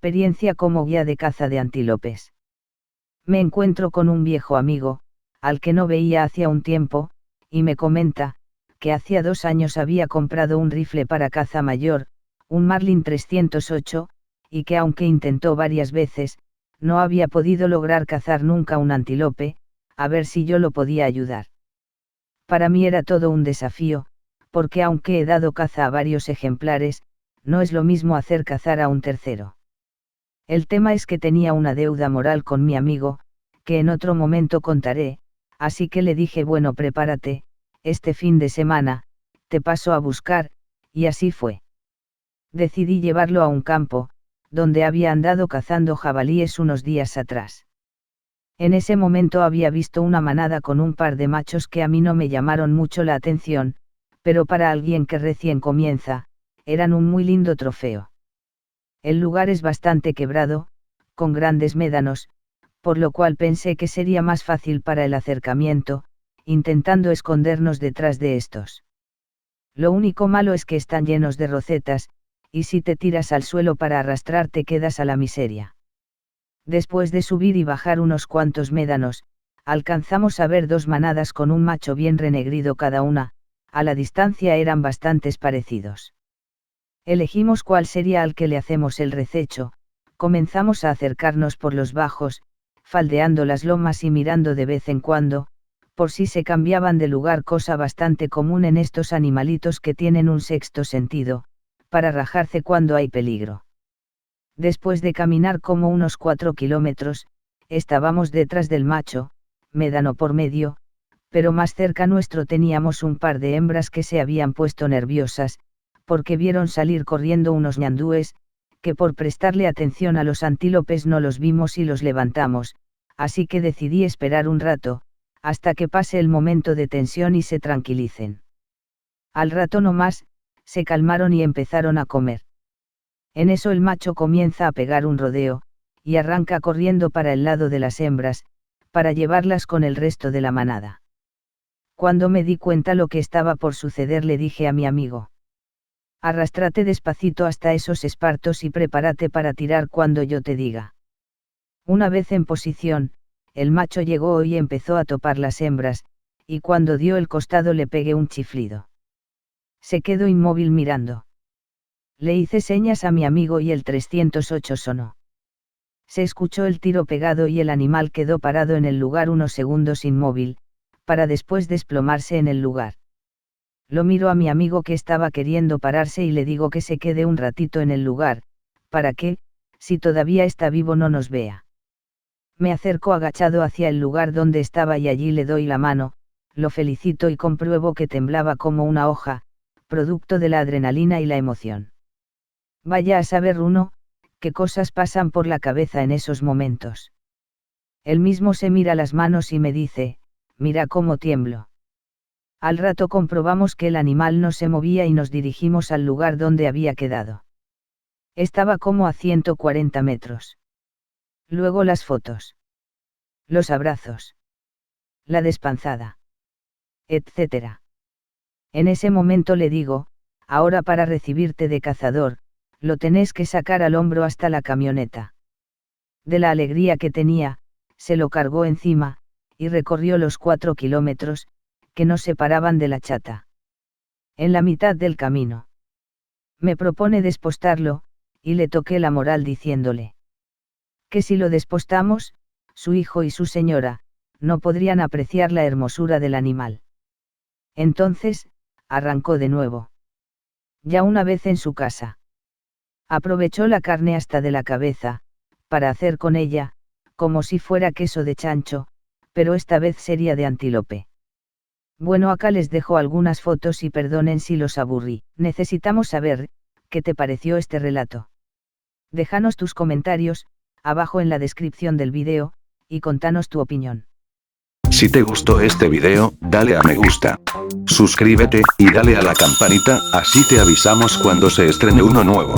experiencia como guía de caza de antílopes. Me encuentro con un viejo amigo, al que no veía hacía un tiempo, y me comenta, que hacía 2 años había comprado un rifle para caza mayor, un Marlin 308, y que aunque intentó varias veces, no había podido lograr cazar nunca un antílope, a ver si yo lo podía ayudar. Para mí era todo un desafío, porque aunque he dado caza a varios ejemplares, no es lo mismo hacer cazar a un tercero. El tema es que tenía una deuda moral con mi amigo, que en otro momento contaré, así que le dije bueno prepárate, este fin de semana, te paso a buscar, y así fue. Decidí llevarlo a un campo, donde había andado cazando jabalíes unos días atrás. En ese momento había visto una manada con un par de machos que a mí no me llamaron mucho la atención, pero para alguien que recién comienza, eran un muy lindo trofeo. El lugar es bastante quebrado, con grandes médanos, por lo cual pensé que sería más fácil para el acercamiento, intentando escondernos detrás de estos. Lo único malo es que están llenos de rocetas, y si te tiras al suelo para arrastrarte quedas a la miseria. Después de subir y bajar unos cuantos médanos, alcanzamos a ver 2 manadas con un macho bien renegrido cada una, a la distancia eran bastantes parecidos. Elegimos cuál sería al que le hacemos el rececho, comenzamos a acercarnos por los bajos, faldeando las lomas y mirando de vez en cuando, por si se cambiaban de lugar, cosa bastante común en estos animalitos que tienen un sexto sentido, para rajarse cuando hay peligro. Después de caminar como unos 4 kilómetros, estábamos detrás del macho, médano por medio, pero más cerca nuestro teníamos un par de hembras que se habían puesto nerviosas, porque vieron salir corriendo unos ñandúes, que por prestarle atención a los antílopes no los vimos y los levantamos, así que decidí esperar un rato, hasta que pase el momento de tensión y se tranquilicen. Al rato no más, se calmaron y empezaron a comer. En eso el macho comienza a pegar un rodeo, y arranca corriendo para el lado de las hembras, para llevarlas con el resto de la manada. Cuando me di cuenta lo que estaba por suceder le dije a mi amigo: arrástrate despacito hasta esos espartos y prepárate para tirar cuando yo te diga. Una vez en posición, el macho llegó y empezó a topar las hembras, y cuando dio el costado le pegué un chiflido. Se quedó inmóvil mirando. Le hice señas a mi amigo y el 308 sonó. Se escuchó el tiro pegado y el animal quedó parado en el lugar unos segundos inmóvil, para después desplomarse en el lugar. Lo miro a mi amigo que estaba queriendo pararse y le digo que se quede un ratito en el lugar, para que, si todavía está vivo, no nos vea. Me acerco agachado hacia el lugar donde estaba y allí le doy la mano, lo felicito y compruebo que temblaba como una hoja, producto de la adrenalina y la emoción. Vaya a saber uno, qué cosas pasan por la cabeza en esos momentos. Él mismo se mira las manos y me dice: mira cómo tiemblo. Al rato comprobamos que el animal no se movía y nos dirigimos al lugar donde había quedado. Estaba como a 140 metros. Luego las fotos. Los abrazos. La despanzada. Etc. En ese momento le digo: ahora para recibirte de cazador, lo tenés que sacar al hombro hasta la camioneta. De la alegría que tenía, se lo cargó encima, y recorrió los 4 kilómetros, que nos separaban de la chata. En la mitad del camino. Me propone despostarlo, y le toqué la moral diciéndole que si lo despostamos, su hijo y su señora, no podrían apreciar la hermosura del animal. Entonces, arrancó de nuevo. Ya una vez en su casa. Aprovechó la carne hasta de la cabeza, para hacer con ella, como si fuera queso de chancho, pero esta vez sería de antílope. Bueno, acá les dejo algunas fotos y perdonen si los aburrí. Necesitamos saber, ¿qué te pareció este relato? Déjanos tus comentarios, abajo en la descripción del vídeo, y contanos tu opinión. Si te gustó este video, dale a me gusta. Suscríbete, y dale a la campanita, así te avisamos cuando se estrene uno nuevo.